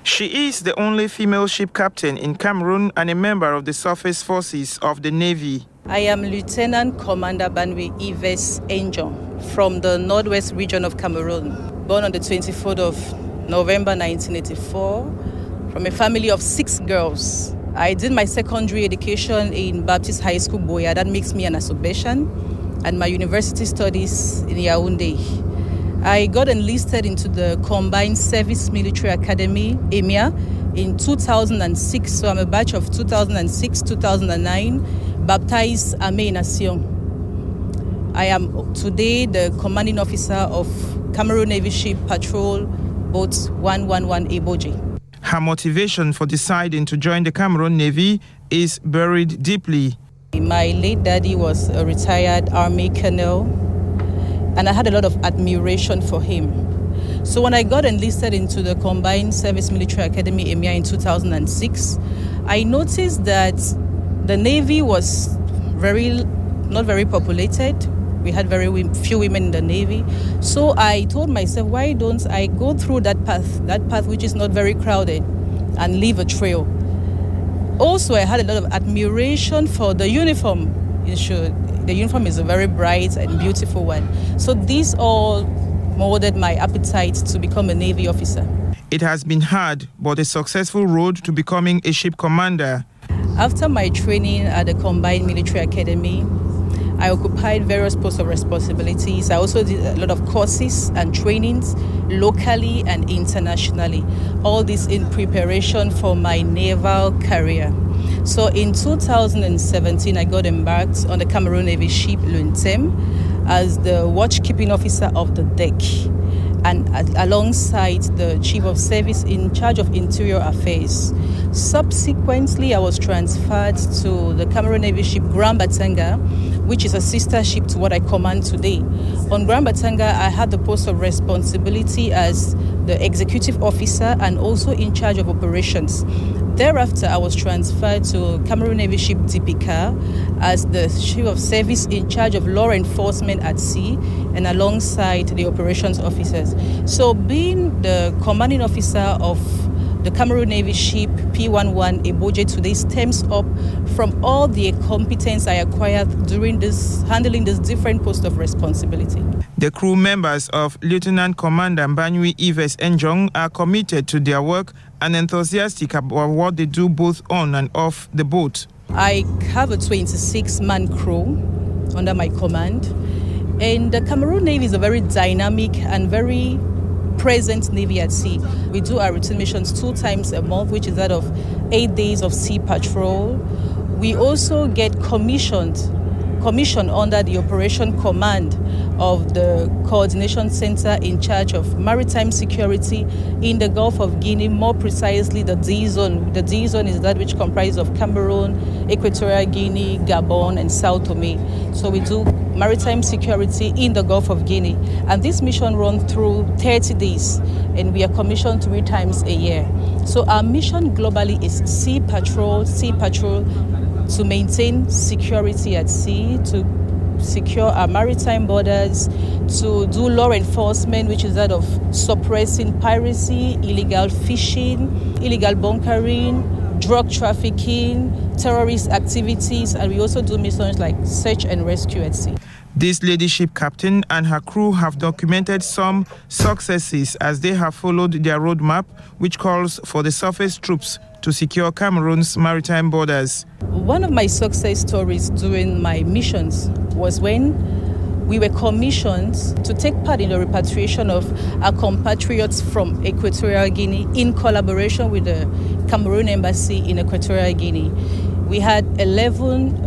She is the only female ship captain in Cameroon and a member of the surface forces of the Navy. I am Lieutenant Commander MBANWIE Yves ENJONG from the Northwest region of Cameroon, born on the 24th of November 1984 from a family of 6 girls. I did my secondary education in Baptist High School, Boya. That makes me an Asobeshan, and my university studies in Yaoundé. I got enlisted into the Combined Service Military Academy, EMIA, in 2006. So I'm a batch of 2006-2009, baptized Armée Nation. I am today the commanding officer of Cameroon Navy Ship Patrol Boat 111 Eboje. Her motivation for deciding to join the Cameroon Navy is buried deeply. My late daddy was a retired Army colonel, and I had a lot of admiration for him. So when I got enlisted into the Combined Service Military Academy, EMIA, in 2006, I noticed that the Navy was not very populated. We had very few women in the Navy. So I told myself, why don't I go through that path which is not very crowded, and leave a trail. Also, I had a lot of admiration for the uniform. The uniform is a very bright and beautiful one. So these all molded my appetite to become a Navy officer. It has been hard, but a successful road to becoming a ship commander. After my training at the Combined Military Academy, I occupied various posts of responsibilities. I also did a lot of courses and trainings locally and internationally. All this in preparation for my naval career. So in 2017, I got embarked on the Cameroon Navy ship Luntem as the watch-keeping officer of the deck, and alongside the Chief of Service in charge of Interior Affairs. Subsequently, I was transferred to the Cameroon Navy ship Grand Batanga, which is a sister ship to what I command today. On Grand Batanga, I had the post of responsibility as the executive officer and also in charge of operations. Thereafter, I was transferred to Cameroon Navy ship Dipika as the Chief of Service in charge of law enforcement at sea and alongside the operations officers. So being the commanding officer of the Cameroon Navy ship P11 Eboje today stems up from all the competence I acquired during handling this different post of responsibility. The crew members of Lieutenant Commander MBANWIE Yves ENJONG are committed to their work and enthusiastic about what they do both on and off the boat. I have a 26-man crew under my command, and the Cameroon Navy is a very dynamic and very present Navy at sea. We do our routine missions 2 times a month, which is that of 8 days of sea patrol. We also get commissioned under the Operation Command of the Coordination Center in charge of maritime security in the Gulf of Guinea, more precisely the D zone. The D zone is that which comprises of Cameroon, Equatorial Guinea, Gabon, and Sao Tome. So we do maritime security in the Gulf of Guinea. And this mission runs through 30 days, and we are commissioned 3 times a year. So our mission globally is sea patrol to maintain security at sea, to secure our maritime borders, to do law enforcement, which is that of suppressing piracy, illegal fishing, illegal bunkering, drug trafficking, terrorist activities, and we also do missions like search and rescue at sea. This lady ship captain and her crew have documented some successes as they have followed their roadmap, which calls for the surface troops to secure Cameroon's maritime borders. One of my success stories during my missions was when we were commissioned to take part in the repatriation of our compatriots from Equatorial Guinea in collaboration with the Cameroon Embassy in Equatorial Guinea. We had 11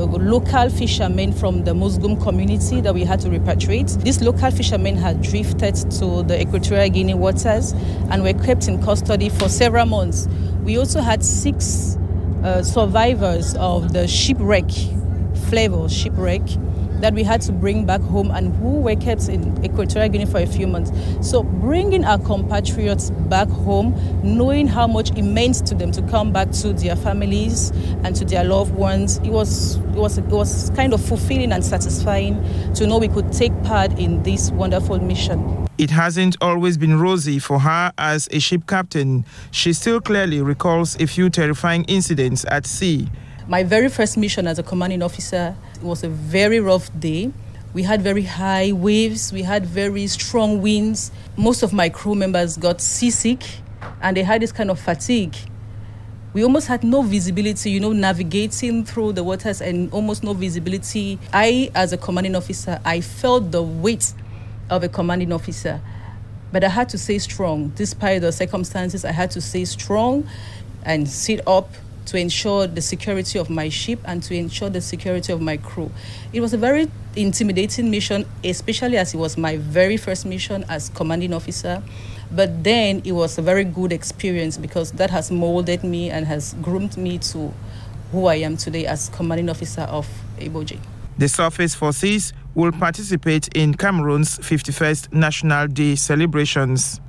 local fishermen from the Muslim community that we had to repatriate. These local fishermen had drifted to the Equatorial Guinea waters and were kept in custody for several months. We also had 6 survivors of the shipwreck, Flavor shipwreck, that we had to bring back home and who were kept in Equatorial Guinea for a few months. So bringing our compatriots back home, knowing how much it meant to them to come back to their families and to their loved ones, it was kind of fulfilling and satisfying to know we could take part in this wonderful mission. It hasn't always been rosy for her as a ship captain. She still clearly recalls a few terrifying incidents at sea. My very first mission as a commanding officer, it was a very rough day. We had very high waves, we had very strong winds. Most of my crew members got seasick and they had this kind of fatigue. We almost had no visibility, navigating through the waters and almost no visibility. I, as a commanding officer, I felt the weight of a commanding officer, but I had to stay strong. Despite the circumstances, I had to stay strong and sit up to ensure the security of my ship and to ensure the security of my crew. It was a very intimidating mission, especially as it was my very first mission as commanding officer. But then it was a very good experience because that has molded me and has groomed me to who I am today as commanding officer of ENJONG. The Surface Forces will participate in Cameroon's 51st National Day celebrations.